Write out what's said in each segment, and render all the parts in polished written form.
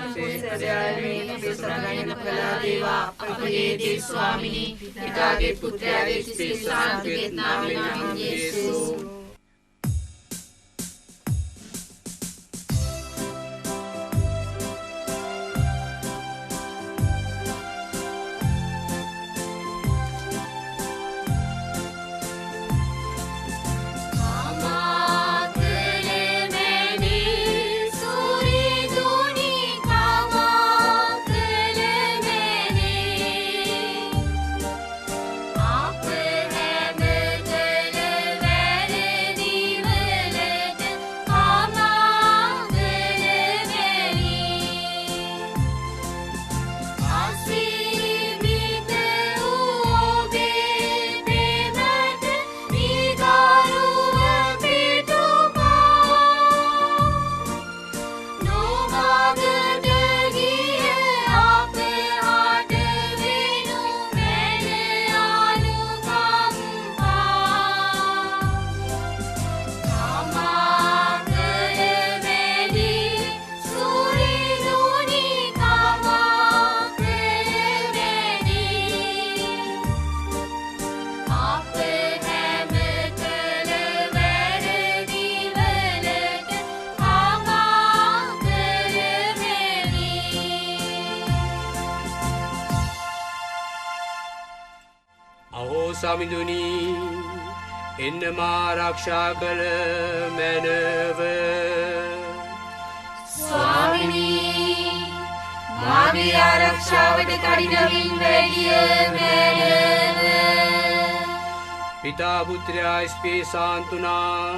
සසරේ පිසරණන කළා දේවා අපගේ දේ ස්වාමිනී පිතාගේ පුත්‍රයාගේ ස්පේසාන්තේ නාමයෙන් යේසුස් සමිඳුනි එන්න මා ආරක්ෂා කළ මැනව ස්වාමිනී මාගේ ආරක්ෂාවට කඩිනමින් වැඩිය මැනව පිතා පුත්‍රයා ස්පේසාන්තුනා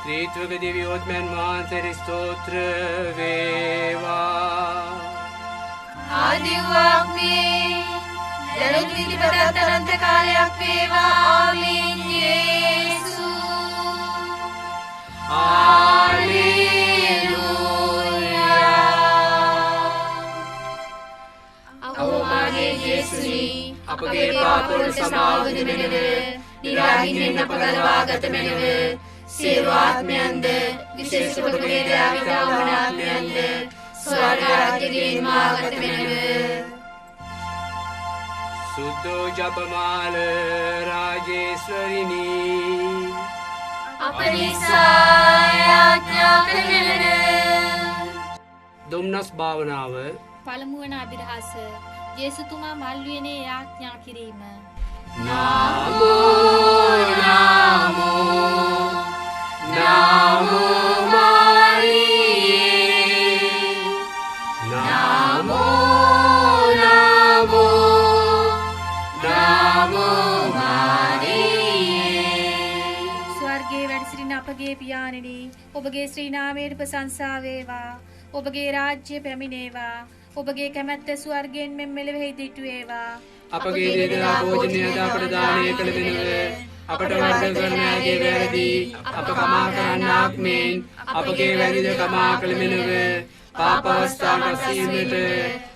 ත්‍රිත්වක දිව්‍යෝත්මයන් වහන්සේට ස්තෝත්‍ර වේවා ආදිවාක්මේ දරුත් විදිපතත් අනන්ත කාලයක් වේවා ආමේන් යේසුස් හාලෙලූයා අවමාගේ යේසුනි අපගේ පාපවලට සමාව දෙනෙව නිරාගින්නෙන් අප ගලවාගත මැනව සේවාත්මයන්ද විශේෂ කොට වේදාවිත අවමනාත්මයන්ද ස්වර්ග රාජ්‍යයෙන් මාගත මැනව සුද්ධෝ ජපමාල රාජේශ්වරිනී අපනිසායාඥා කරන දුම්නස් භාවනාව පළමු වන අභිරහස යේසුතුමා මල්වියනේ යාඥා කිරීම නාමෝ නාමෝ නාමෝ මාරියේ නාමෝ නාමෝ ස්වර්ගයේ වැඩ සිටින අපගේ පියාණෙනි ඔබගේ ශ්‍රී නාමයට ප්‍රශංසා වේවා ඔබගේ රාජ්‍ය පැමිණේවා ඔබගේ කැමැත්ත ස්වර්ගයෙන් මෙන් මෙලෙවෙහි දිටුවේවා අපගේ දේදලා භෝජනය අපට දානය කළ වෙනව අපට වරද කරන අයගේ වැරදි අප කමා කරන්නාක් මෙන් අපගේ වැරදිද කමා කළ වෙනව පාප අවස්ථාවට අසීමට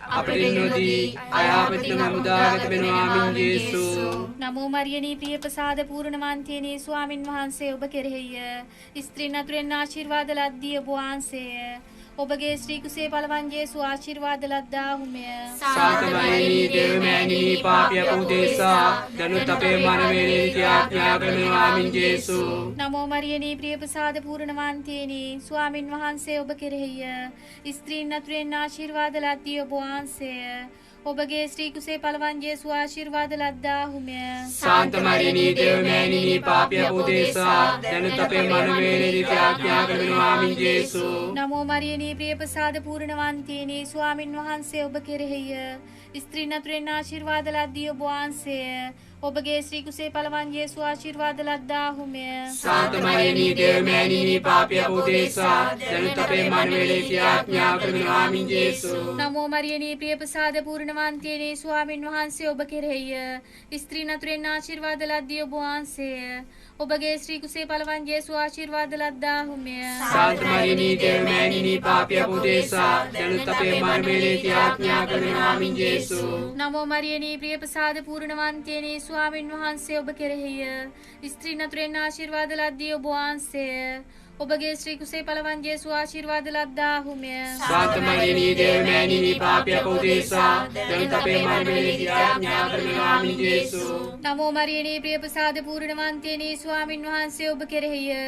අපට නොදී අයාපත්ම මුදාගත වෙනවා මින් යේසුස් නමෝ මරියනී ප්‍රිය ප්‍රසාද පූර්ණවන්තියනී ස්වාමින් වහන්සේ ඔබ කෙරෙහිය ස්ත්‍රීන් අතුරෙන් ආශිර්වාද ලද්දී ඔබ වහන්සේය ඔබගේ ශ්‍රී කුසේ පළවන් යේසු ආශිර්වාද ලද්දාහුමය සාතමයි දේවමෑණී පාපිය පුදේසා දනුත් අපේ මනමේලී ආඥා කරනවා මින් යේසුස් නමෝ මරියනී ප්‍රිය ප්‍රසාද පූර්ණවන්තියනී ස්වාමින් වහන්සේ ඔබ කෙරෙහිය ස්ත්‍රීන් අතුරෙන් ආශිර්වාද ලද්දී ඔබ වහන්සේය ඔබගේ ශ්‍රී කුසේ පළවන් යේසු ආශිර්වාද ලද්දාහුමය සාතමයි දේවමෑණී පාපිය පුදේසා දනුත් අපේ මනමේලී ආඥා කරනවා මින් යේසුස් නමෝ මරියනී ප්‍රිය ප්‍රසාද පූර්ණවන්තියනී ස්වාමින් වහන්සේ ඔබ කෙරෙහිය ස්ත්‍රීන් අතුරෙන් ආශිර්වාද ලද්දී ඔබ වහන්සේය ඔබගේ ශ්‍රී කුසේ පළවන් යේසු ආශිර්වාද ලද්දාහුමය සාතමයි දේවමෑණී පාපිය පුදේසා දනුත් අපේ මනමේලී ආඥා කරනවා මින් යේසුස් නමෝ මරියනී ප්‍රිය ප්‍රසාද පූර්ණවන්තියනී ස්වාමින් වහන්සේ ඔබ කෙරෙහිය ස්ත්‍රීන් අතුරෙන් ආශිර්වාද ලද්දී ඔබ වහන්සේය ඔබගේ ශ්‍රී කුසේ පළවන් යේසු ආශිර්වාද ලද්දාහුමය සාතමයි දේවමෑණී පාපිය පුදේසා දනුත් අපේ මනමේලී ආඥා කරනවා මින් යේසුස් නමෝ මරියනී ප්‍රිය ප්‍රසාද පූර්ණවන්තියනී ස්වාමින් වහන්සේ ඔබ කෙරෙහිය ස්ත්‍රීන් අතුරෙන් ආශිර්වාද ලද්දී ඔබ වහන්සේය ඔබගේ ශ්‍රී කුසේ පළවන් ජේසු ආශිර්වාද ලද්දාහුමය. සාන්ත මරියනී දේවමෑණිනි පාපිය පොදේසා දැන් අපේ මරණයේදී යාඥා කරනවා ජේසු. නමෝ මරියනී ප්‍රිය ප්‍රසාද පූර්ණවන්තියනි ස්වාමින් වහන්සේ ඔබ කෙරෙහිය.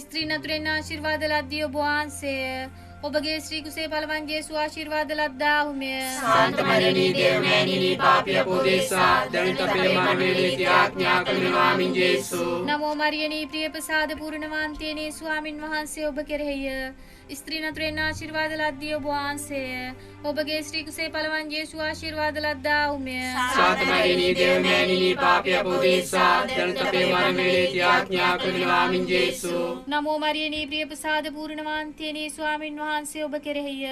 ස්ත්‍රීන් අතුරෙන් ආශිර්වාද ලද්දී ඔබ වහන්සේය. ඔබගේ ශ්‍රී කුසේ පළවන් ජේසු ආශිර්වාද ලද්දාහුමය. සාන්ත මරියනී දේවමෑණිනි පාපිය පොදේසා දැන් අපේ මරණයේදී යාඥා කරනවා ජේසු. නමෝ මරියනී ප්‍රිය ප්‍රසාද පූර්ණවන්තියනි ස්වාමින් වහන්සේ ඔබ කෙරෙහිය. ස්ත්‍රීන් අතුරෙන් ආශිර්වාද ලද්දී ඔබ වහන්සේය. ඔබගේ ශ්‍රී කුසේ පළවන් ජේසු ආශිර්වාද ලද්දාහුමය. සාන්ත මරියනී දේවමෑණිනි පාපිය පොදේසා දැන් අපේ මරණයේදී යාඥා කරනවා ජේසු. නමෝ මරියනී ප්‍රිය ප්‍රසාද පූර්ණවන්තියනි ස්වාමින් වහන්සේ ඔබ කෙරෙහිය.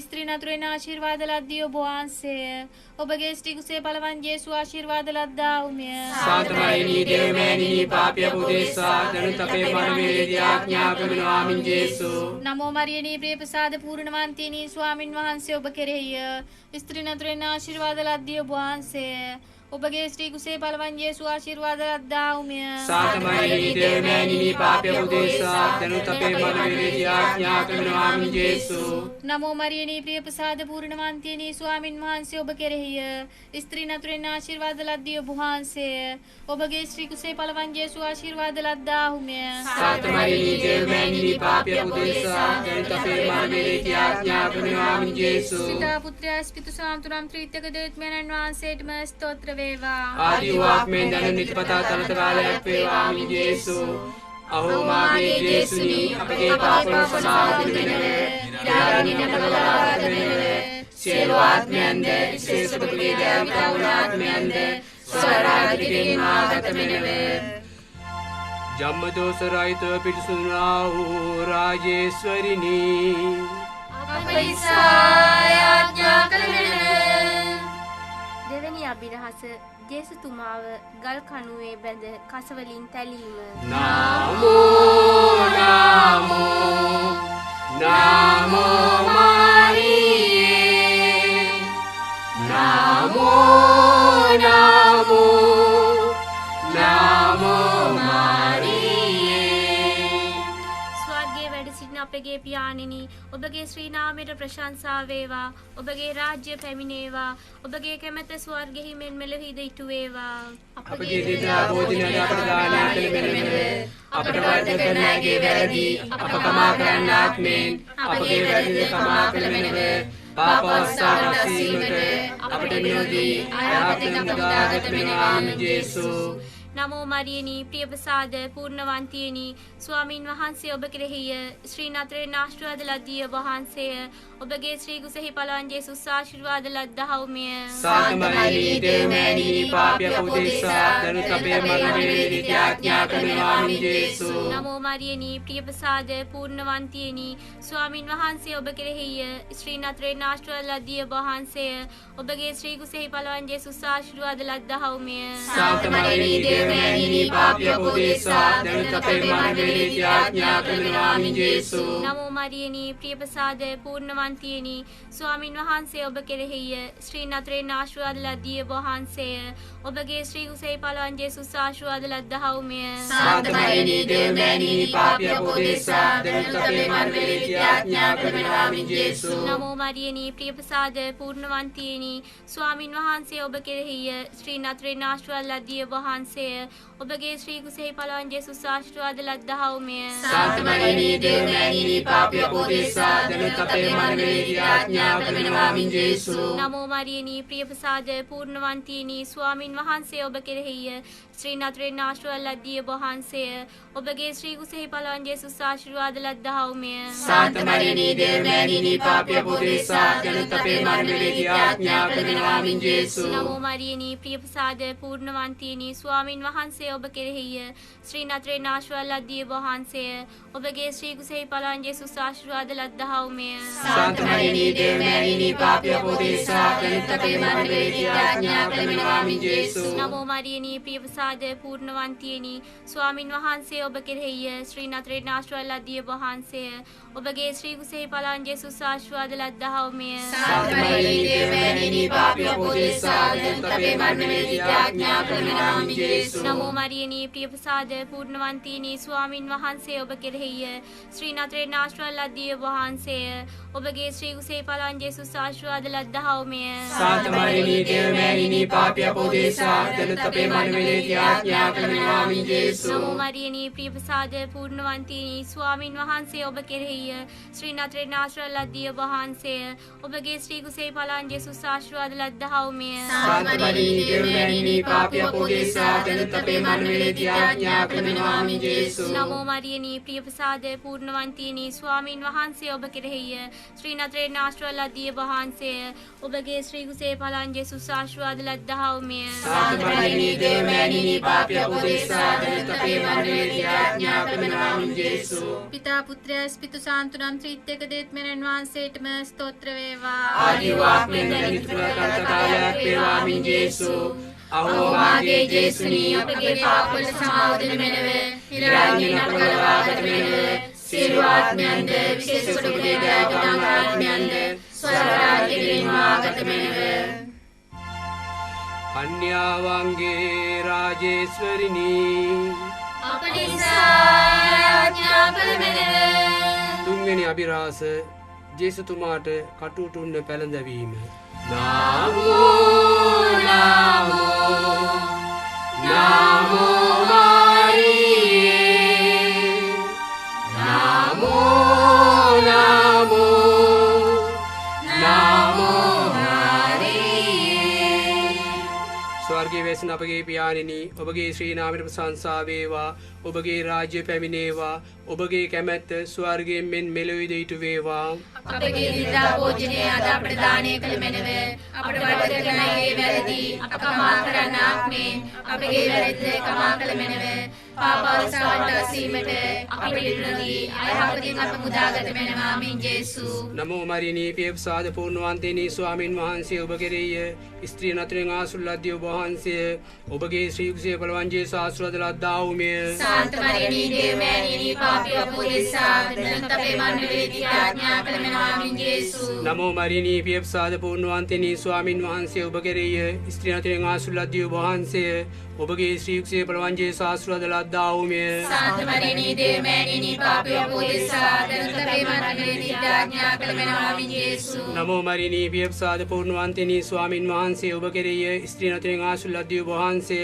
ස්ත්‍රීන් අතුරෙන් ආශිර්වාද ලද්දී ඔබ වහන්සේය. ඔබගේ ශ්‍රී කුසේ පළවන් ජේසු ආශිර්වාද ලද්දාහුමය. සාන්ත මරියනී දේවමෑණිනි පාපිය පොදේසා දැන් අපේ මරණයේදී යාඥා කරනවා ජේසු. නමෝ මරියනී ප්‍රිය ප්‍රසාද පූර්ණවන්තියනි ස්වාමින් වහන්සේ ඔබ කෙරෙහිය. ස්ත්‍රීන් අතුරෙන් ආශිර්වාද ලද්දී ඔබ වහන්සේය. ඔබගේ ශ්‍රී කුසේ පළවන් ජේසු ආශිර්වාද ලද්දාහුමය. සාන්ත මරියනී දේවමෑණිනි පාපිය පොදේසා දැන් අපේ මරණයේදී යාඥා කරනවා ජේසු. නමෝ මරියනී ප්‍රිය ප්‍රසාද පූර්ණවන්තියනි ස්වාමින් වහන්සේ ඔබ කෙරෙහිය. ස්ත්‍රීන් අතුරෙන් ආශිර්වාද ලද්දී ඔබ වහන්සේය. ඔබගේ ශ්‍රී කුසේ පළවන් ජේසු ආශිර්වාද ලද්දාහුමය. සාන්ත මරියනී දේවමෑණිනි පාපිය පොදේසා දැන් අපේ මරණයේදී යාඥා කරනවා ජේසු. පිතා පුත්‍රයා ස්පිතු සාන්තුනම් ත්‍රිත්වක දෙවියන් වහන්සේටම ස්තෝත්‍ර වේවා. ආදි වාක්මෙන් දැන නිතිපතා තනත කාලයක් වේවා ජේසු. අහෝ මාගේ ජේසුනි අපගේ පාපවල සමාව දෙන්නේ යාරණි නමලාදෙන්නේ සියලු ආත්මයන්ද විශේෂ පුදුලේ දේවතාවුනාත්මයන්ද ස්වරාජිකෙන් ආගත මෙනවේ. ජම්මදෝස රහිතව පිටුසුනා වූ රාජේශ්වරිනි අප ඉසා යාඥා කරන්නේ. දෙවැනි අභිරහස ජේසුතුමාව ගල් කණුවේ බැඳ කසවලින් තැලීම. නමෝ නමෝ නමෝ මාරියේ නමෝ නමෝ නමෝ මාරියේ. ස්වර්ගයේ වැඩ සිටින අපගේ පියාණෙනි ඔබගේ ශ්‍රී නාමයට ප්‍රශංසා වේවා. ඔබගේ රාජ්‍ය පැමිණේවා. ඔබගේ කැමැත්ත ස්වර්ගෙහි මෙන් මෙලොවහිද ඉටු වේවා. අපගේ දිනා භෝජනය අපට දානය කළ මෙලෙස අපට වර්ධ කරන අයගේ වැරදි අප කමා කරන්නාක් මෙන් අපගේ වැරදි කමා කළ මෙලෙස පාපවස්සා රැසීමට අපට නියෝදී අයහපතෙන් මුදාගත මෙනවා ජේසු. නමෝ මරියනී ප්‍රිය ප්‍රසාද පූර්ණවන්තියනි ස්වාමින් වහන්සේ ඔබ කෙරෙහිය. ශ්‍රී නතරේ ආශිර්වාද ලද්දී ඔබ වහන්සේය. ඔබගේ ශ්‍රී කුසෙහි පළවන් ජේසු ආශිර්වාද ලද්දාහුමය. සාන්ත මරියනී දේවමෑණිනි පාපිය පොදේසා දැන් අපේ මරණයේදී යාඥා කරනවා ජේසු. නමෝ මරියනී ප්‍රිය ප්‍රසාද පූර්ණවන්තියනි ස්වාමින් වහන්සේ ඔබ කෙරෙහිය. ශ්‍රී නතරේ ආශිර්වාද ලද්දී ඔබ වහන්සේය. ඔබගේ ශ්‍රී කුසෙහි පළවන් ජේසු ආශිර්වාද ලද්දාහුමය. සාන්ත මරියනී දේවමෑණිනි පාපිය පොදේසා දැන් අපේ මරණයේදී යාඥා කරනවා ජේසු. නමෝ මරියනී ප්‍රිය ප්‍රසාද පූර්ණවන්තියනි ස්වාමින් වහන්සේ ඔබ කෙරෙහිය. ශ්‍රී නතරේ ආශිර්වාද ලද්දී ඔබ වහන්සේය. ඔබගේ ශ්‍රී කුසෙහි පළවන් ජේසු ආශිර්වාද ලද්දාහුමය. සාන්ත මරියනී දේවමෑණිනි පාපිය පොදේසා දැන් අපේ මරණයේදී යාඥා කරනවා ජේසු. නමෝ මරියනී ප්‍රිය ප්‍රසාද පූර්ණවන්තියනි ස්වාමින් වහන්සේ ඔබ කෙරෙහිය. ශ්‍රී නතරේ ආශිර්වාද ලද්දී ඔබ වහන්සේය. ඔබගේ ශ්‍රී කුසෙහි පළවන් ජේසු ආශිර්වාද ලද්දාහුමය. සාන්ත මරියනී දේවමෑණිනි පාපිය පොදේසා දැන් අපේ මරණයේදී යාඥා කරනවා ජේසු. නමෝ මරියනී ප්‍රිය ප්‍රසාද පූර්ණවන්තියනි ස්වාමින් වහන්සේ ඔබ කෙරෙහිය. ශ්‍රී නතරේ ආශිර්වාද ලද්දී ඔබ වහන්සේය. ඔබගේ ශ්‍රී කුසෙහි පළවන් ජේසු ආශිර්වාද ලද්දාහුමය. සාන්ත මරියනී දේවමෑණිනි පාපිය පොදේසා දැන් අපේ මරණයේදී යාඥා කරනවා ජේසු. නමෝ මරියනී ප්‍රිය ප්‍රසාද පූර්ණවන්තියනි ස්වාමින් වහන්සේ ඔබ කෙරෙහිය. ශ්‍රී නතරේ ආශිර්වාද ලද්දී ඔබ වහන්සේය. ඔබගේ ශ්‍රී කුසෙහි පළවන් ජේසු ආශිර්වාද ලද්දාහුමය. සාන්ත මරියනී දේවමෑණිනි පාපිය පොදේසා දැන් අපේ මරණයේදී යාඥා කරනවා ජේසු. නමෝ මරියනී ප්‍රිය ප්‍රසාද පූර්ණවන්තියනි ස්වාමින් වහන්සේ ඔබ කෙරෙහිය. ශ්‍රී නතරේ ආශිර්වාද ලද්දී ඔබ වහන්සේය. ඔබගේ ශ්‍රී කුසෙහි පලන් ජේසුස් ආශිර්වාද ලද්දහවමය. සාන්ත මරියනි දේවයන්ි පාපිය පොදෙසා දැන් අපේ මරණයේදී යාඥා කරනවා ජේසු. නමෝ මරියනි ප්‍රිය ප්‍රසාද පූර්ණවන්තිනි ස්වාමින් වහන්සේ ඔබ කෙරෙහිය. ශ්‍රී නතරේ ආශිර්වාද ලද්දී වහන්සේය. ඔබගේ ශ්‍රී කුසෙහි පලන් ජේසුස් ආශිර්වාද ලද්දහවමය. සාන්ත මරියනි දේවයන්ි පාපිය පොදෙසා දැන් අපේ මරණයේදී යාඥා කරනවා ජේසු. නමෝ මරියනි ප්‍රිය ප්‍රසාද පූර්ණවන්තිනි ස්වාමින් වහන්සේ ඔබ කෙරෙහිය. ශ්‍රී නතරේ ආශිර්වාද ලද්දී වහන්සේය. ඔබගේ ශ්‍රී කුසෙහි පලන් ජේසුස් ආශිර්වාද ලද්දහවමය. සාන්ත මරියනි දේවයන්ි පාපිය පොදෙසා දැන් අපේ මරණයේදී යාඥා කරනවා ජේසු. නමෝ මරියනි ප්‍රිය ප්‍රසාද පූර්ණවන්තිනි ස්වාමින් වහන්සේ ඔබ කෙරෙහිය. ශ්‍රී නතරේ ආශිර්වාද ලද්දී වහන්සේය. ඔබගේ ශ්‍රී කුසෙහි පලන් ජේසුස් ආශිර්වාද ලද්දහවමය. සාන්ත මරියනි දේවයන්ි පාපිය පොදෙසා දැන් අපේ මරණයේදී යාඥා කරනවා ජේසු. පිතා පුත්‍රයා ස්පිතු සාන්තුනම් ත්‍රිත්වක දේත්මයන් වහන්සේටම ස්තෝත්‍ර වේවා. ආදිවාක්මෙන් දැනිතුල කාලයක් වේවා මින් ජේසු. අහෝ මාගේ ජේසුනි අපගේ පාපවල සමාවදන මෙනව. ඉරාජින අපගලවාගත මෙනව. සියලු ආත්මයන්ද විශේෂ කොට දේවයන් ආත්මයන්ද ස්වර්ග රාජ්‍යයෙන් ආගත මෙනව. කන්‍යාවන්ගේ රාජේශ්වරිනි අපනිසා යාඥා කළ මෙනව. තුන්වෙනි අභිරහස ජේසුතුමාට කටුටුන්න පැළඳවීම. නමෝ නමෝ නමෝ මාරියේ නමෝ නමෝ නමෝ මාරියේ. ස්වර්ගයේ වෙසෙන අපගේ පියාණෙනි ඔබගේ ශ්‍රී නාමයට ප්‍රශංසා වේවා. ඔබගේ රාජ්‍ය පැමිණේවා. ඔබගේ කැමැත්ත ස්වර්ගයෙන් මෙන් මෙලොවේද ඉටු වේවා. අපගේ දිනදා භෝජනය අද අපට දානය කළ මෙනව. අපට වරද කරන අයගේ වැරදි අප කමා කරන්නාක් මෙන් අපගේ වැරදිද කමා කළ මෙනව. පාපවලට අසීමට අපට ඉඩ නොදී අයහපතින් අප මුදාගත මෙනවා මින් ජේසු. නමෝ මරියනි පිය ප්‍රසාද පූර්ණවන්තිනි ස්වාමින් වහන්සේ ඔබ කෙරෙහිය. ස්ත්‍රී නතරෙන් ආශිර්වාද ලද්දී ඔබ වහන්සේ ඔබගේ ශ්‍රී කුසෙහි පලවන් ජේසුස් ආශිර්වාද ලද්දාවුමය. සාන්ත මරියනි දේවයන්ි පාපිය පොදෙසා දැන් අපේ මරණයේදී යාඥා කළ මෙනවා මින් ජේසු. නමෝ මරියනි පිය ප්‍රසාද පූර්ණවන්තිනි ස්වාමින් වහන්සේ ඔබ කෙරෙහිය. ස්ත්‍රී නතරෙන් ආශිර්වාද ලද්දී ඔබ වහන්සේ ඔබගේ ශ්‍රී කුසෙහි පලවන් ජේසුස් ආශිර්වාද ලද්දාවුමය. සාන්ත මරියනි දේවයන්ි පාපිය පොදෙසා දැන් අපේ මරණයේදී යාඥා කළ මෙනවා මින් ජේසු. නමෝ මරියනි පිය ප්‍රසාද පූර්ණවන්තිනි ස්වාමින් වහන්සේ ඔබ කෙරෙහිය. ස්ත්‍රී නතරෙන් ආශිර්වාද ලද්දී ඔබ වහන්සේ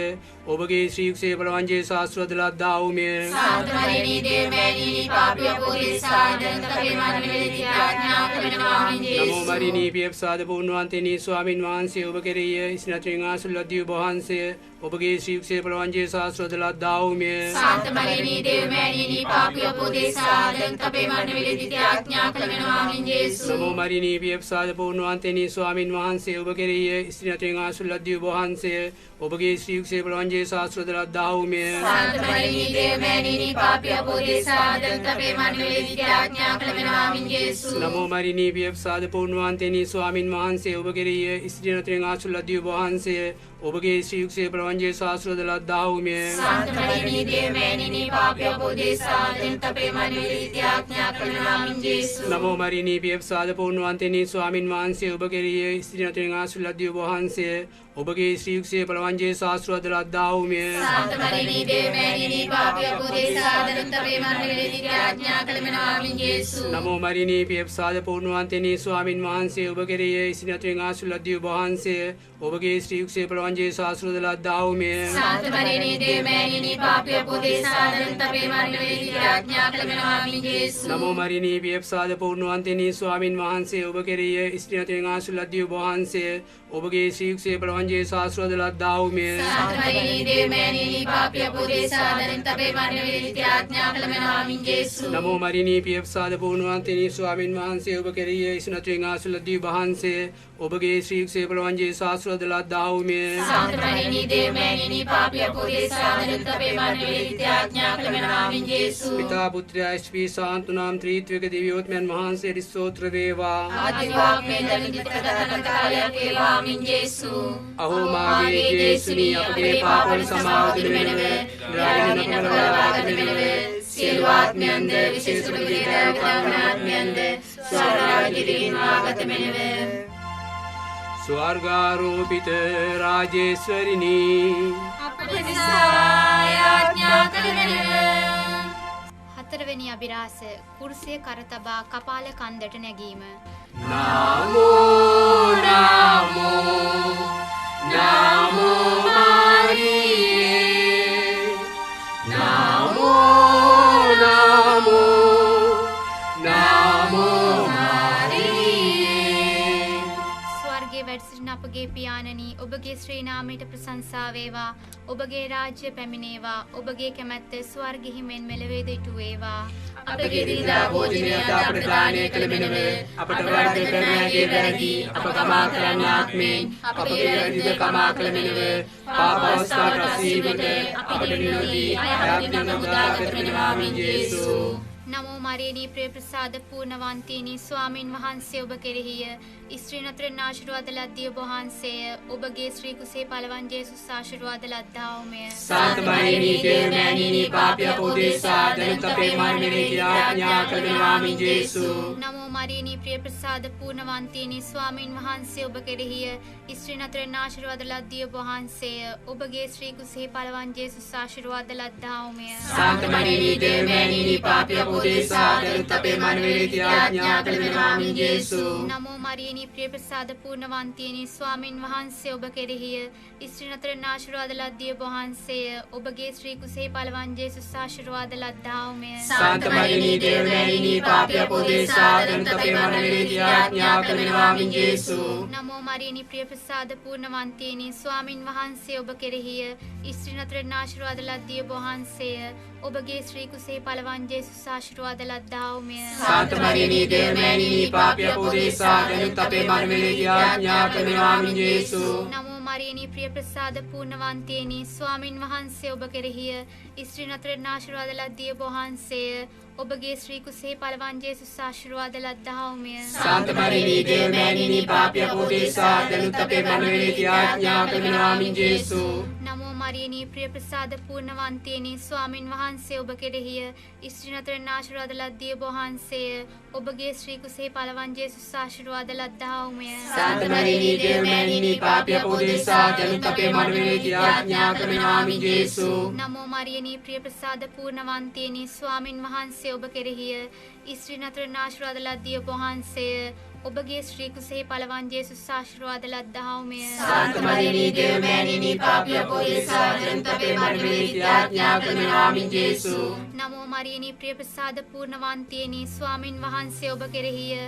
ඔබගේ ශ්‍රී කුසෙහි පලවන් ජේසුස් ආශිර්වාද ලද්දාවුමය. සාන්ත මරියනි දේවයන්ි පාපිය පොදෙසා දැන් අපේ මරණයේදී යාඥා කළ මෙනවා මින් ජේසු. නමෝ මරියනි පිය ප්‍රසාද පූර්ණවන්තිනි ස්වාමින් වහන්සේ ඔබ කෙරෙහිය. ස්ත්‍රී නතරෙන් ආශිර්වාද ලද්දී ඔබ වහන්සේ ඔබගේ ශ්‍රී කුසෙහි පලවන් ජේසුස් ආශිර්වාද ලද්දාවුමය. සාන්ත මරියනි දේවයන්ි පාපිය පොදෙසා දැන් අපේ මරණයේදී යාඥා කළ මෙනවා මින් ජේසු. නමෝ මරියනි පිය ප්‍රසාද පූර්ණවන්තිනි ස්වාමින් වහන්සේ ඔබ කෙරෙහිය. ස්ත්‍රී නතරෙන් ආශිර්වාද ලද්දී ඔබ වහන්සේ ඔබගේ ශ්‍රී කුසෙහි පලවන් ජේසුස් ආශිර්වාද ලද්දාවුමය. සාන්ත මරියනි දේවයන්ි පාපිය පොදෙසා දැන් අපේ මරණයේදී යාඥා කළ මෙනවා මින් ජේසු. නමෝ මරියනි පිය ප්‍රසාද පූර්ණවන්තිනි ස්වාමින් වහන්සේ ඔබ කෙරෙහිය. ස්ත්‍රී නතරෙන් ආශිර්වාද ලද්දී ඔබ වහන්සේ ඔබගේ ශ්‍රී කුසෙහි පලවන් ජේසුස් ආශිර්වාද ලද්දාවුමය. සාන්ත මරියනි දේවයන්ි පාපිය පොදෙසා දැන් අපේ මරණයේදී යාඥා කළ මෙනවා මින් ජේසු. නමෝ මරියනි පිය ප්‍රසාද පූර්ණවන්තිනි ස්වාමින් වහන්සේ ඔබ කෙරෙහිය. ස්ත්‍රී නතරෙන් ආශිර්වාද ලද්දී ඔබ වහන්සේ ඔබගේ ශ්‍රී කුසෙහි පලවන් ජේසුස් ආශිර්වාද ලද්දාවුමය. සාන්ත මරියනි දේවයන්ි පාපිය පොදෙසා දැන් අපේ මරණයේදී යාඥා කළ මෙනවා මින් ජේසු. නමෝ මරියනි පිය ප්‍රසාද පූර්ණවන්තිනි ස්වාමින් වහන්සේ ඔබ කෙරෙහිය. ස්ත්‍රී නතරෙන් ආශිර්වාද ලද්දී ඔබ වහන්සේ ඔබගේ ශ්‍රී කුසෙහි පලවන් ජේසුස් ආශිර්වාද ලද්දාවුමය. සාන්ත මරියනි දේවයන්ි පාපිය පොදෙසා දැන් අපේ මරණයේදී යාඥා කළ මෙනවා මින් ජේසු. නමෝ මරියනි පිය ප්‍රසාද පූර්ණවන්තිනි ස්වාමින් වහන්සේ ඔබ කෙරෙහිය. ස්ත්‍රී නතරෙන් ආශිර්වාද ලද්දී ඔබ වහන්සේ ඔබගේ ශ්‍රී කුසෙහි පලවන් ජේසුස් ආශිර්වාද ලද්දාවුමය. සාන්ත මරියනි දේවයන්ි පාපිය පොදෙසා දැන් අපේ මරණයේදී යාඥා කළ මෙනවා මින් ජේසු. නමෝ මරියනි පිය ප්‍රසාද පූර්ණවන්තිනි ස්වාමින් වහන්සේ ඔබ කෙරෙහිය. ස්ත්‍රී නතරෙන් ආශිර්වාද ලද්දී ඔබ වහන්සේ ඔබගේ ශ්‍රී කුසෙහි පලවන් ජේසුස් ආශිර්වාද ලද්දාවුමය. සාන්ත මරියනි දේවයන්ි පාපිය පොදෙසා දැන් අපේ මරණයේදී යාඥා කළ මෙනවා මින් ජේසු. පිතා පුත්‍රයා ස්ත්‍රී සාන්තුනම් ත්‍රිත්වක දිව්‍යෝත්මයන් වහන්සේට ස්තෝත්‍ර වේවා. ආදිවාක්මෙන් දැනිතුල කාලයක් වේවා මින් ජේසු. අහෝ මාගේ ජේසුනි අපගේ පාපවල සමාව දෙනු මෙනව. රාජින අපගලවාගත මෙනව. සියලු ආත්මයන්ද විශේෂ ඔබගේ දයාවන්තනාත්මයන්ද ස්වර්ගාධිපතිගෙන් ආගත මෙනව. ස්වර්ගාරෝපිත රාජේශ්වරිනි අපට ආඥා කළ මෙනව. හතරවෙනි අභිරහස කුරුසිය කර තබා කපාල කන්දට නැගීම. නමෝ නමෝ නමෝ මාරියේ නමෝ නමෝ මාරියේ. ස්වර්ගයේ වැඩ සිටින අපගේ පියාණනි, ඔබගේ ශ්‍රී නාමයට ප්‍රශංසා වේවා. ඔබගේ රාජ්‍ය පැමිණේවා. ඔබගේ කැමැත්ත ස්වර්ගෙහි මෙන් මෙලොවේද ඉටු වේවා. අපගේ දිනදා භෝජනය අපට දානය කළ මෙනව. අපට වරද කරන ඇගේ වැරදි අප කමා කරන්නාක් මෙන් අපගේ වැරදිද කමා කළ මෙනව. පාප අවස්ථාවට අසීමට අපට නිරෝධී අයහපත උදාගත මෙනවා මින් ජේසු. නමෝ මරියනී ප්‍රේ ප්‍රසාද පූර්ණවන්තිනි, ස්වාමින් වහන්සේ ඔබ කෙරෙහිය. ස්ත්‍රීන් අතරින් ආශිර්වාද ලද්දී ඔබ වහන්සේය. ඔබගේ ශ්‍රී කුසේ පළවන් ජේසුස් ආශිර්වාද ලද්දාවුමය. සාන්ත මරියනී දේවමෑණියනි පාපියා පොදේසා දැනුත් අපේ මරණයේදී ආඥා කරනවා මින් ජේසු. නමෝ මරියනී ප්‍රේ ප්‍රසාද පූර්ණවන්තිනි, ස්වාමින් වහන්සේ ඔබ කෙරෙහිය. ස්ත්‍රීන් අතරින් ආශිර්වාද ලද්දී ඔබ වහන්සේය. ඔබගේ ශ්‍රී කුසේ පළවන් ජේසුස් ආශිර්වාද ලද්දාවුමය. සාන්ත මරියනී දේවමෑණියනි පාපියා පොදේසා දැනුත් අපේ මරණයේදී ආඥා කරනවා මින් ජේසු. නමෝ මරියනී ප්‍රේ ප්‍රසාද පූර්ණවන්තිනි, ස්වාමින් වහන්සේ ඔබ කෙරෙහිය. ස්ත්‍රීන් අතරින් ආශිර්වාද ලද්දී ඔබ වහන්සේය. ඔබගේ ශ්‍රී කුසේ පළවන් ජේසුස් ආශිර්වාද ලද්දාවුමය. සාන්ත මරියනී දේවමෑණියනි පාපියා පොදේසා දැනුත් අපේ මරණයේදී ආඥා කරනවා මින් ජේසු. නමෝ මරියනී ප්‍රේ ප්‍රසාද පූර්ණවන්තිනි, ස්වාමින් වහන්සේ ඔබ කෙරෙහිය. ස්ත්‍රීන් අතරින් ආශිර්වාද ලද්දී ඔබ වහන්සේය. ඔබගේ ශ්‍රී කුසේ පළවන් ජේසුස් ආශිර්වාද ලද්දාවුමය. සාන්ත මරියනී දේවමෑණියනි පාපියා පොදේසා දැනුත් අපේ මරණයේදී ආඥා කරනවා මින් ජේසු. නමෝ මරියනී ප්‍රිය ප්‍රසාද පූර්ණවන්තිනි, ස්වාමින් වහන්සේ ඔබ කෙරෙහිය. ස්ත්‍රීන් අතරින් ආශිර්වාද ලද්දී ඔබ වහන්සේය. ඔබගේ ශ්‍රී කුසේ පළවන් ජේසුස් ආශිර්වාද ලද්දාවුමය. සාන්ත මරියනී දේවමෑණියනි පාපියා පොදේසා දැනුත් අපේ මරණයේදී ආඥා කරනවා මින් ජේසු. නමෝ මරියනී ප්‍රිය ප්‍රසාද පූර්ණවන්තිනි, ස්වාමින් වහන්සේ ඔබ කෙරෙහිය. ස්ත්‍රීන් අතරින් ආශිර්වාද ලද්දී ඔබ වහන්සේය. ඔබගේ ශ්‍රී කුසේ පළවන් ජේසුස් ආශිර්වාද ලද්දාවුමය. සාන්ත මරියනී දේවමෑණියනි පාපියා පොදේසා දැනුත් අපේ මරණයේදී ආඥා කරනවා මින් ජේසු. නමෝ මරියනී ප්‍රිය ප්‍රසාද පූර්ණවන්තිනි, ස්වාමින් වහන්සේ ඔබ කෙරෙහිය. ස්ත්‍රීන් අතරින් ආශිර්වාද ලද්දී ඔබ වහන්සේය. ඔබගේ ශ්‍රී කුසේ පළවන් ජේසුස් ආශිර්වාද ලද්දාවුමය. සාන්ත මරියනී දේවමෑණියනි පාපියා පොදේසා දැනුත් අපේ මරණයේදී ආඥා කරනවා මින් ජේසු. නමෝ මරියනී ප්‍රිය ප්‍රසාද පූර්ණවන්තිනි, ස්වාමින් වහන්සේ ඔබ කෙරෙහිය.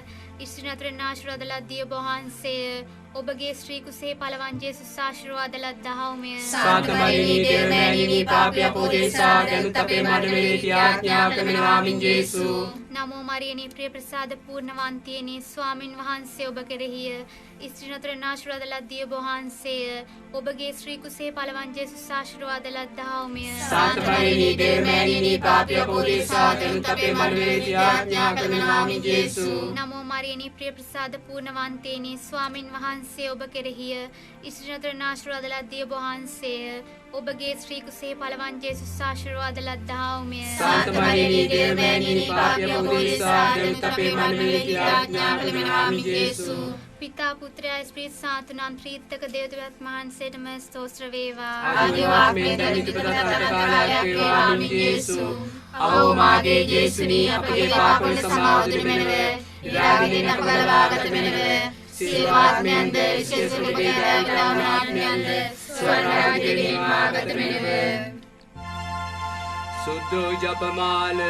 ස්ත්‍රීන් අතරින් ආශිර්වාද ලද්දී ඔබ වහන්සේය. ඔබගේ ශ්‍රී කුසේ පළවන් ජේසුස් ආශිර්වාද ලද්දාවුමය. සාන්ත මරියනී දේවමෑණියනි පාපියා පොදේසා දැනුත් අපේ මරණයේදී ආඥා කරනවා මින් ජේසු. නමෝ මරියනී ප්‍රිය ප්‍රසාද පූර්ණවන්තිනි, ස්වාමින් වහන්සේ ඔබ කෙරෙහිය. ස්ත්‍රීන් අතරින් ආශිර්වාද ලද්දී ඔබ වහන්සේය. ඔබගේ ශ්‍රී කුසේ පළවන් ජේසුස් ආශිර්වාද ලද්දාවුමය. සාන්ත මරියනී දේවමෑණියනි පාපියා පොදේසා දැනුත් අපේ මරණයේදී ආඥා කරනවා මින් ජේසු. නමෝ මරියනී ප්‍රිය ප්‍රසාද පූර්ණවන්තිනි, ස්වාමින් වහන්සේ ඔබ කෙරෙහිය. ස්ත්‍රීන් අතරින් ආශිර්වාද ලද්දී ඔබ වහන්සේය. ඔබගේ ශ්‍රී කුසේ පළවන් ජේසුස් ආශිර්වාද ලද්දාවුමය. සාන්ත මරියනී දේවමෑණියනි පාපියා පොදේසා දැනුත් අපේ මරණයේදී ආඥා කරනවා මින් ජේසු. පිතා පුත්‍රයා ස්ප්‍රීත් සාතුනම් ප්‍රීත්තක දේවදූතයන් වහන්සේටම ස්තෝත්‍ර වේවා. ආදිවාක්මේ දනිත ප්‍රදත්ත කාලයක් වේවා මින් ජේසු. අවෝ මාගේ ජේසුනි අපගේ පාපවල සමාවදින මෙනව. ඉරාගින් අප ගලවාගත මෙනව. සියලු ආත්මයන්ද විශේෂ ඔබගේ දයාවන්ත ආත්මයන්ද ස්වර්ගාධිපතිගෙන් ආගත මෙනව. සුද්ධෝ ජපමාල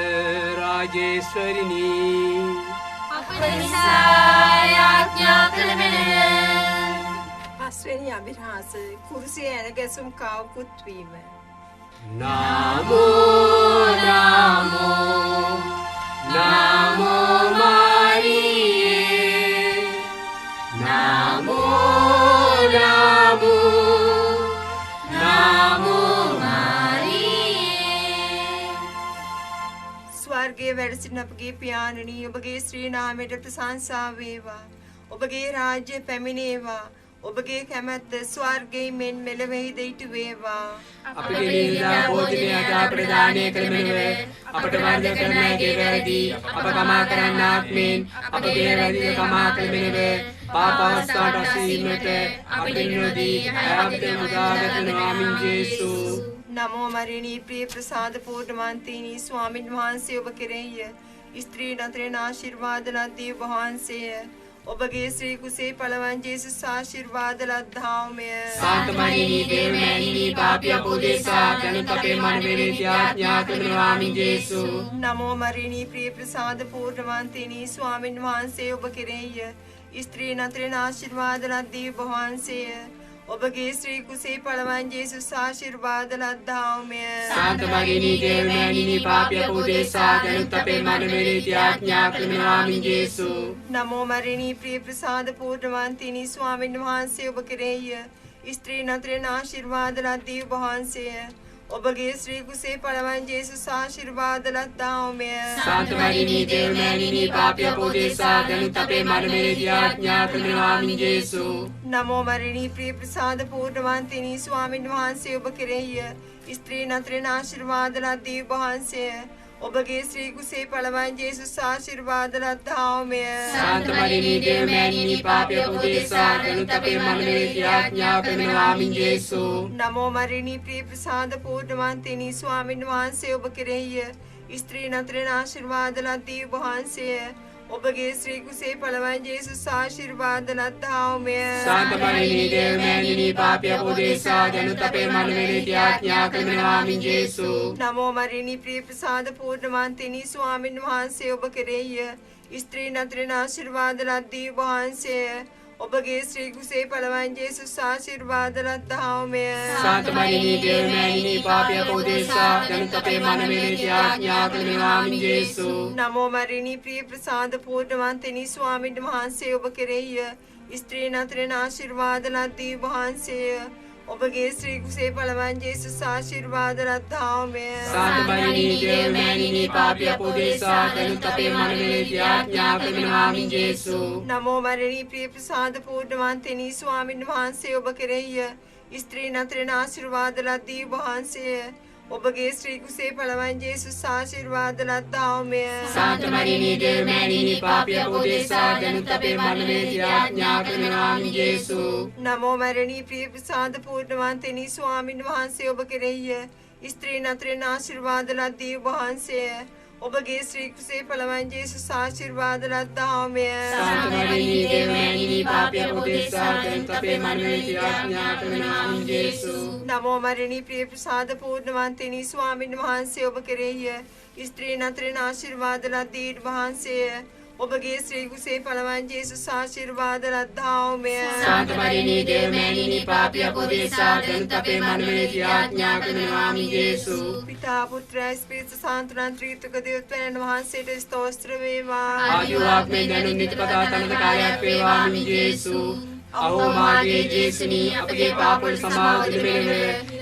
රාජේශ්වරිනි අපට ආඥා කළ මෙනව. පස්වෙනි අභිරහස කුරුසිය ඇන ගැසුම් කාවකුත් වීම. නමෝ නමෝ නමෝ මාරියේ නමෝ නමෝ මාරියේ. ස්වර්ගයේ වැඩ සිටින අපගේ පියාණනි, ඔබගේ ශ්‍රී නාමයට ප්‍රශංසා වේවා. ඔබගේ රාජ්‍ය පැමිණේවා. ඔබගේ කැමැත්ත ස්වර්ගයේ මෙන් මෙලොවෙහිද ඉටු වේවා. අපගේ නිදා භෝජනය අද අපට දානය කළ මෙනව අපට වරද කරන අයගේ වැරදි අප කමා කරන්නාක් මෙන් අපගේ වැරදි කමා කළ මෙනව පාප අවස්ථාවට අසීමට අපට නොදී අපට මුදාගතනවා මින් ජේසුස්. නමෝ මරියනී ප්‍රිය ප්‍රසාද පූර්ණවන්තිනී ස්වාමින් වහන්සේ ඔබ කෙරෙහිය. ස්ත්‍රී නතරෙන් ආශිර්වාද ලද්දී ඔබ වහන්සේය. ඔබගේ ශ්‍රී කුසේ පළවන් ජේසුස් ආශිර්වාද ලද්දාමය. සාන්ත මරියනී දේවමෑණිනී පාපී අපෝදේසා දැනුත් අපේ මනමේ ත්‍යාඥා කරනවා මින් ජේසුස්. නමෝ මරියනී ප්‍රිය ප්‍රසාද පූර්ණවන්තිනී ස්වාමින් වහන්සේ ඔබ කෙරෙහිය. ස්ත්‍රී නතරෙන් ආශිර්වාද ලද්දී ඔබ වහන්සේය. ඔබගේ ශ්‍රී කුසේ පළවන් ජේසුස් ආශිර්වාද ලද්දාමය. සාන්ත මරියනී දේවමෑණිනී පාපී අපෝදේසා දැනුත් අපේ මනමේ ත්‍යාඥා කරනවා මින් ජේසුස්. නමෝ මරියනී ප්‍රිය ප්‍රසාද පූර්ණවන්තිනී ස්වාමින් වහන්සේ ඔබ කෙරෙහිය. ස්ත්‍රී නතරෙන් ආශිර්වාද ලද්දී ඔබ වහන්සේය. ඔබගේ ශ්‍රී කුසේ පළවන් ජේසුස් ආශිර්වාද ලද්දාමය. සාන්ත මරියනී දේවමෑණිනී පාපී අපෝදේසා දැනුත් අපේ මනමේ ත්‍යාඥා කරනවා මින් ජේසුස්. නමෝ මරියනී ප්‍රිය ප්‍රසාද පූර්ණවන්තිනී ස්වාමින් වහන්සේ ඔබ කෙරෙහිය. ස්ත්‍රී නතරෙන් ආශිර්වාද ලද්දී ඔබ වහන්සේය. ඔබගේ ශ්‍රී කුසේ පළවන් ජේසුස් ආශිර්වාද ලද්දාමය. සාන්ත මරියනී දේවමෑණිනී පාපී අපෝදේසා දැනුත් අපේ මනමේ ත්‍යාඥා කරනවා මින් ජේසුස්. නමෝ මරියනී ප්‍රිය ප්‍රසාද පූර්ණවන්තිනී ස්වාමින් වහන්සේ ඔබ කෙරෙහිය. ස්ත්‍රී නතරෙන් ආශිර්වාද ලද්දී ඔබ වහන්සේය. ඔබගේ ශ්‍රී කුසේ පළවන් ජේසුස් ආශිර්වාද ලද්දාමය. සාන්ත මරියනී දේවමෑණිනී පාපී අපෝදේසා දැනුත් අපේ මනමේ ත්‍යාඥා කරනවා මින් ජේසුස්. නමෝ මරියනී ප්‍රිය ප්‍රසාද පූර්ණවන්තිනී ස්වාමින් වහන්සේ ඔබ කෙරෙහිය. ස්ත්‍රී නතරෙන් ආශිර්වාද ලද්දී ඔබ වහන්සේය. ඔබගේ ශ්‍රී කුසේ පළවන් ජේසුස් ආශිර්වාද ලද්දාමය. සාන්ත මරියනී දේවමෑණිනී පාපී අපෝදේසා දැනුත් අපේ මනමේ ත්‍යාඥා කරනවා මින් ජේසුස්. නමෝ මරියනී ප්‍රිය ප්‍රසාද පූර්ණවන්තිනී ස්වාමින් වහන්සේ ඔබ කෙරෙහිය. ස්ත්‍රී නතරෙන් ආශිර්වාද ලද්දී ඔබ වහන්සේය. ඔබගේ ශ්‍රී කුසේ පළවන් ජේසුස් ආශිර්වාද ලද්දාමය. සාන්ත මරියනී දේවමෑණිනී පාපී අපෝදේසා දැනුත් අපේ මනමේ ත්‍යාඥා කරනවා මින් ජේසුස්. නමෝ මරියනී ප්‍රිය ප්‍රසාද පූර්ණවන්තිනී ස්වාමින් වහන්සේ ඔබ කෙරෙහිය. ස්ත්‍රී නතරෙන් ආශිර්වාද ලද්දී ඔබ වහන්සේය. ඔබගේ ශ්‍රී කුසේ පළවන් ජේසුස් ආශිර්වාද ලද්දාමය. සාන්ත මරියනී දේවමෑණිනී පාපී අපෝදේසා දැනුත් අපේ මනමේ ත්‍යාඥා කරනවා මින් ජේසුස්. නමෝ මරියනී ප්‍රිය ප්‍රසාද පූර්ණවන්තිනී ස්වාමින් වහන්සේ ඔබ කෙරෙහිය. ස්ත්‍රී නතරෙන් ආශිර්වාද ලද්දී ඔබ වහන්සේය. ඔබගේ ශ්‍රී කුසේ පළවන් ජේසුස් ආශිර්වාද ලද්දාමය. සාන්ත මරියනී දේවමෑණිනී පාපී අපෝදේසා දැනුත් අපේ මනමේ ත්‍යාඥා කරනවා මින් ජේසුස්. නමෝ මරියනී ප්‍රිය ප්‍රසාද පූර්ණවන්තිනී ස්වාමින් වහන්සේ ඔබ කෙරෙහිය. ස්ත්‍රී නතරෙන් ආශිර්වාද ලද්දී ඔබ වහන්සේය. ඔබගේ ශ්‍රී කුසේ පළවන් ජේසුස් ආශිර්වාද ලද්දාමය. සාන්ත මරියනී දේවමෑණිනී පාපී අපෝදේසා දැනුත් අපේ මනමේ ත්‍යාඥා කරනවා මින් ජේසුස්. පිතා පුත්‍ර ස්පිරිත සාන්තුනන් ත්‍රිත්වක දෙවියන් වහන්සේට ස්තෝත්‍ර වේවා. ආයුක්මේ දැනුත් නිත්පතා තනද කාලයක් වේවා මින් ජේසුස්. අහෝ මාගේ ජේසුනි අපගේ පාපවල සමාව දෙමෙලව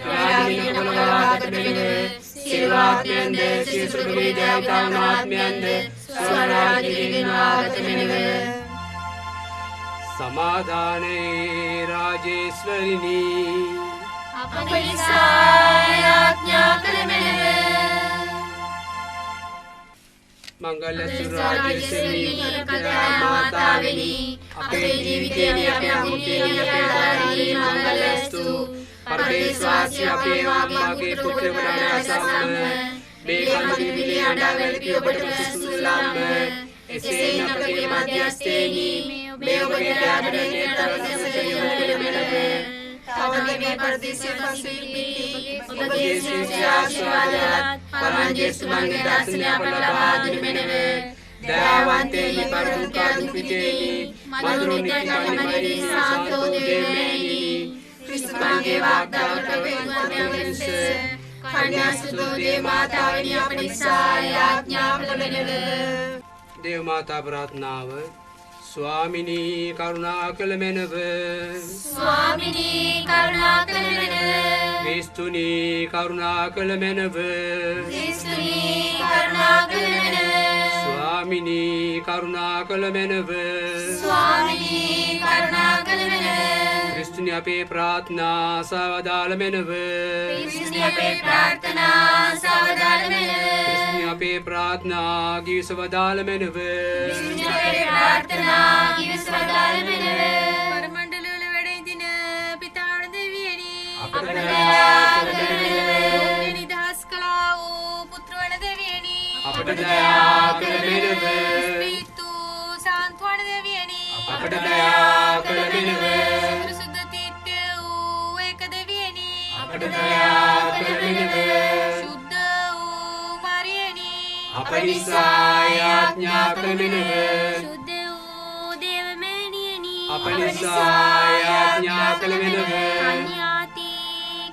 රාජිනික බලවාගත මෙලව සිල්වාත්මයන්ද සිසුගේ දයාවනාත්මයන්ද ස්වරාජිනික නාගත මෙලව. සමාදානේ රාජේශ්වරිනි අප නිසා ආඥා කළ මෙලව. මංගල සුරාජේශ්වරී මාතාවෙනි අපේ ජීවිතයේ අපේ අමුතියේ අපේ දානී මංගලස්තු පරදේශවාසී අපේ ආත්මාගේ පුත්‍ර වඩාසම්ම මේ කල්පි විලි අඬවැළපි ඔබට සුසුලම්ම එසේ අපගේ මධ්‍යස්ථේනි මේ ඔබගේ ත්‍යාගයේ තරසසය මෙලව තවගේ මේ පරදේශයේ පසුයි ඔබගේ ශ්‍රී ආශිර්වාදات පරංජේසු මගේ දාසනය අපට ලබා දෙනු මෙලව. දයාවන්තේනි පරදුකා දුපිතේනි මధుරුනිකනි මරි සාන්තෝ දේවමෑණි ක්‍රිස්තුගේ වාග්දානට වේවන්තෙස කන්‍යාසුදෝ දේ මාතාවෙනි අප නිසා ආඥා කළ මෙලව. දේව මාතා ප්‍රාර්ථනාව. ස්වාමිනී කරුණා කළ මෙනව. ස්වාමිනී කරුණා කළ මෙලව. ක්‍රිස්තුනී කරුණා කළ මෙනව. ක්‍රිස්තුනී කරුණා කළ මෙලව. ස්වාමිනී කරුණා කළ මෙනව. ස්වාමිනී කරුණා කළ මෙලව. ක්‍රිස්තුනි අපේ ප්‍රාර්ථනා සවදාල මෙනව ක්‍රිස්තුනි අපේ ප්‍රාර්ථනා සවදාල මෙනව ක්‍රිස්තුනි අපේ ප්‍රාර්ථනා ගිවිසවදාල මෙනව ක්‍රිස්තුනි අපේ ප්‍රාර්ථනා ගිවිසවදාල මෙනව පරමණ්ඩලවල වැඩ ඉඳින පිතාවන දෙවියනි අපට දයා කළ මෙනව ඔවුන් නිදහස් කළා වූ පුත්‍රවන දෙවියනි අපට දයා කළ මෙනව ස්පීතු සාන්තුවන දෙවියනි අපට දයා කළ මෙනව සුද්ධ තීත්‍ය වූ ඒක දෙවියනි අපට දයා කළ මෙනව සුද්ධ වූ මරියනි අප නිසා යාඥා කළ මෙනව සුද්ධ වූ දේවමෑණියනි අප නිසා යාඥා කළ මෙනව කන්‍යාති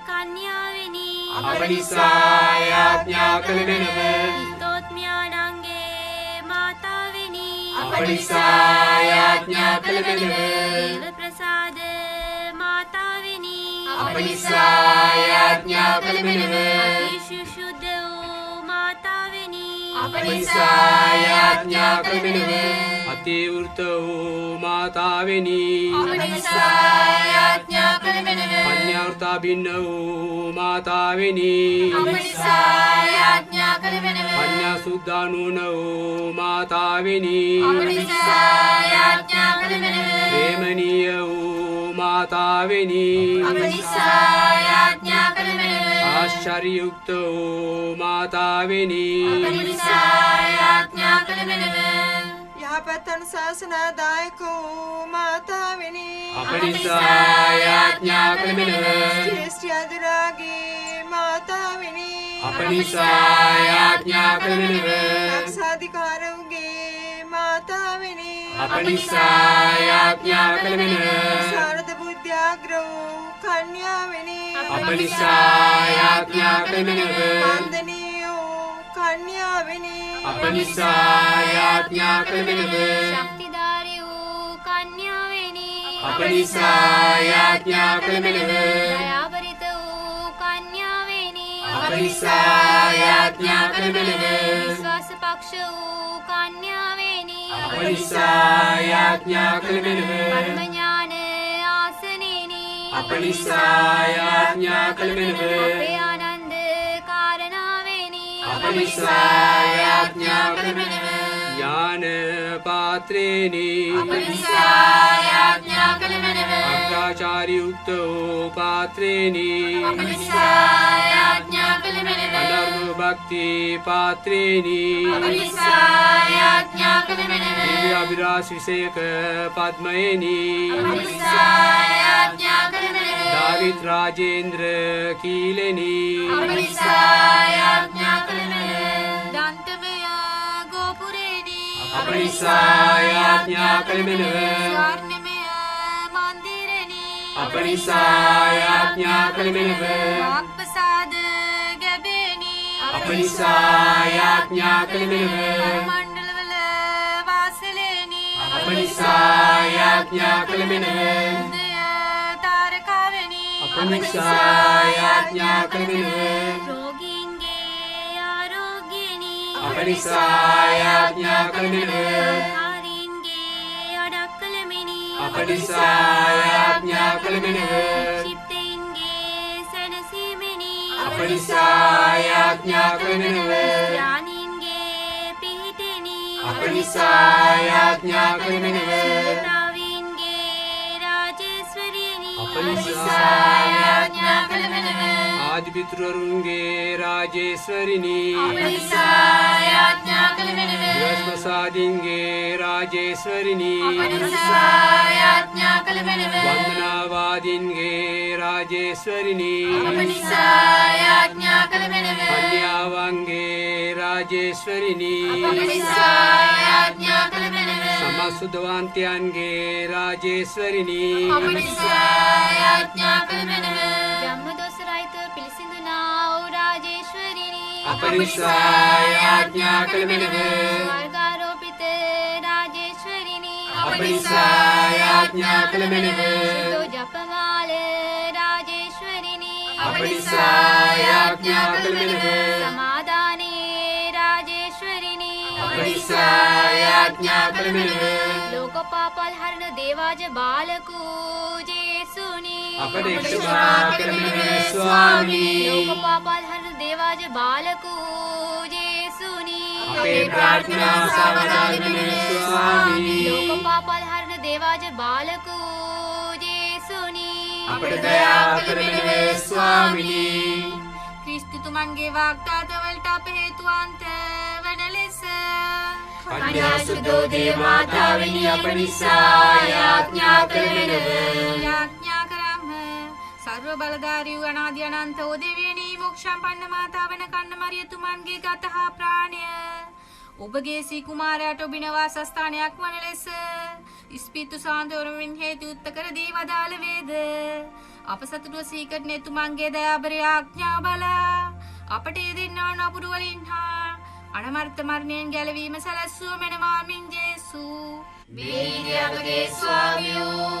කන්‍යාවෙනි අප නිසා යාඥා කළ මෙනව ස්තෝත්‍රයාණන්ගේ මාතාවෙනි අප නිසා යාඥා කළ මෙනව දේව ප්‍රසාද මාතාවෙනි අප නිසා යාඥා කළ මෙනව අතිශුද්ධ වූ මාතාවෙනි අප නිසා යාඥා කළ මෙනව අති වෘත වූ මාතාවෙනි අප නිසා යාඥා කළ මෙනව අන්‍යවෘතා භින්න වූ මාතාවෙනි අප නිසා යාඥා කළ මෙනව අන්‍ය සුද්ධානුන වූ මාතාවෙනි අප නිසා යාඥා කළ මෙනව ප්‍රේමණීය වූ මාතාවෙනි අප නිසා යාඥා කළ මෙනව ආශ්චර්යයුක්ත වූ මාතාවෙනි අප නිසා යාඥා කළ මෙනව යහපත් අනුශාසනාදායක වූ මාතාවෙනි අප නිසා යාඥා කළ මෙනව ශ්‍රේෂ්ඨ අදුරාගේ මාතාවෙනි අප නිසා යාඥා කළ මෙනව රක්ෂාධිකාරවගේ මාතාවෙනි අප නිසා යාඥා කළ මෙනව සාරද බුද්ධාග්‍ර වූ කන්‍යාවෙනි අප නිසා යාඥා කළ මෙනව වන්දනීය වූ කන්‍යාවෙනි අප නිසා යාඥා කළ මෙනව ශක්තිධාරී වූ කන්‍යාවෙනි අප නිසා යාඥා කළ මෙනව දයාබරිත වූ කන්‍යාවෙනි අප නිසා යාඥා කළ මෙනව විශ්වාස පක්ෂ වූ කන්‍යාවෙනි අප නිසා යාඥා කළ මෙනව පරම ඥාන ආසනෙනි අප නිසා යාඥා කළ මෙනව අපේ ආනන්ද කාරණාවෙනි අප නිසා යාඥා කළ මෙනව ඥාන පාත්‍රේනි අප නිසා යාඥා කළ මෙනව අග්‍රාචාර්යයුක්ත වූ පාත්‍රේනි අප නිසා යාඥා කළ මෙනව අනර්ග භක්ති පාත්‍රේනි අප නිසා යාඥා කළ මෙනව දිව්‍ය අභිලාෂ විශේෂක පද්මයේනි අප නිසා යාඥා කළ මෙනව දාවිත් රාජේන්ද්‍ර කීලෙනි අප නිසා යාඥා කළ මෙනව දන්තමය ගෝපුරේනි අප නිසා යාඥා කළ මෙනව ස්වර්ණමය මන්දිරෙනි අප නිසා යාඥා කළ මෙනව වාග්පසාද ගැබේනි අප නිසා යාඥා කළ මෙනව මණ්ඩලවල වාසලේනි අප නිසා යාඥා කළ මෙනව උදය තාරකාවෙනි අප නිසා යාඥා කළ මෙනව රෝගීන්ගේ ආරෝග්‍යනි අප නිසා යාඥා කළ මෙනව හරින්ගේ අඩක්කලමිනි අප නිසා යාඥා කළ මෙනව ක්ෂිප්තයින්ගේ සැනසීමෙනි අප නිසා යාඥා කළ මෙනව ඥානීන්ගේ පිහිටෙනි අප නිසා යාඥා කළ මෙනව ප්‍රාවීන්ගේ රාජේශ්වරියනි අප නිසා යාඥා කළ මෙනව ආදිපිතෘවරුන්ගේ රාජේශ්වරිනි අප නිසා යාඥා කළ මෙනව බ්‍රහස්පසාදීන්ගේ රාජේශ්වරිනි අප නිසා යාඥා කළ මෙනව වන්දනාවාදීන්ගේ රාජේශ්වරිනි අප නිසා යාඥා කළ මෙනව කන්‍යාවන්ගේ රාජේශ්වරිනි අප නිසා යාඥා කළ මෙනව සමස්සුදවන්තයන්ගේ රාජේශ්වරිනි අප නිසා යාඥා කළ මෙනව ජම්මදොස් රහිත පිළිසිඳුනා වූ රාජේශ්වරිනි අප නිසා යාඥා කළ මෙනව ස්වර්ගාරෝපිත රාජේශ්වරිනි අප නිසා යාඥා කළ මෙනව සුදෝ ජපමාල රාජේශ්වරිනි අප නිසා යාඥා කළ මෙනව සමාදානේ රාජේශ්වරිනි අප නිසා යාඥා කළ මෙනව ලෝකපාපල් හරණ දේවාජ බාලකූ ජේසුනි අපට එක්ෂමා කරමින ස්වාමී. ලෝක පාපල් හරන දේවාජ බාලකෝ ජේසුනි අපේ ප්‍රාර්ථනා සවදාගෙන ස්වාමී. ලෝක පාපල් හරන දේවාජ බාලකෝ ජේසුනි අපට දයා කරමින ස්වාමී. ක්‍රිස්තුතුමන්ගේ වාග්දානවලට අප හේතුවන්ත වන ලෙස කන්‍යාසුදෝ දේව මාතාවෙනි අප නිසා යාඥා කරමිනව. යාඥා කරම්ම. සර්ව බලධාරී වූ අනාදි අනන්ත වූ දෙවියනි මොක්ෂම්පන්න මාතාවන කන්න මරියතුමන්ගේ ගත හා ප්‍රාණය ඔබගේ සී කුමාරයාට ඔබින වාසස්ථානයක් වන ලෙස ඉස්පිතු සාන්දෝරමින් හේතු උත්තකර දී වදාළ වේද. අප සතුටුව සීකරන එතුමන්ගේ දයාබර ආඥා බලා අපට ඒ දෙන්නා නපුරු වලින් හා අනමර්ථ මරණයෙන් ගැලවීම සැලැස්සුව මෙනවාමින් ජේසු. වේදී අපගේ ස්වාමියෝ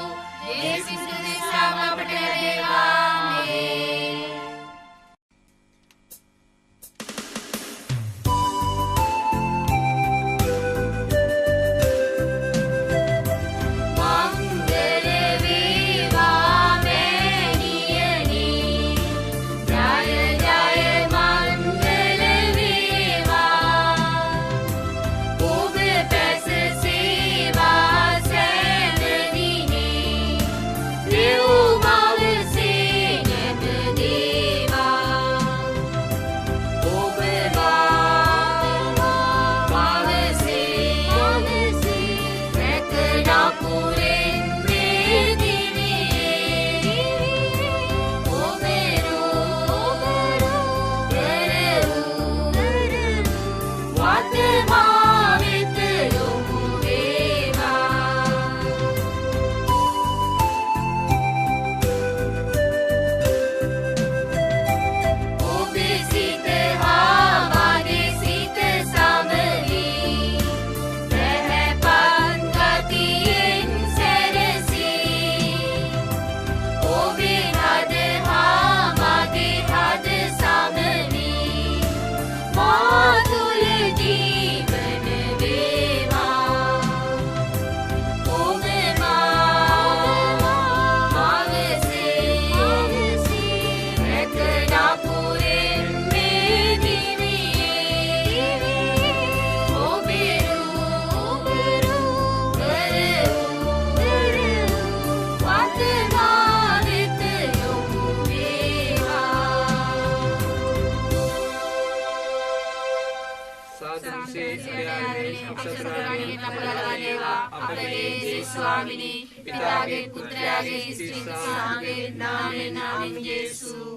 යේසුස් ක්‍රිස්තුස් අපට ලැබේවා. ආමේන්. ස්වාමිනී පිතාගේ පුත්‍රයාගේ ස්ත්‍රී සාගේ නාමයෙන් යෙසු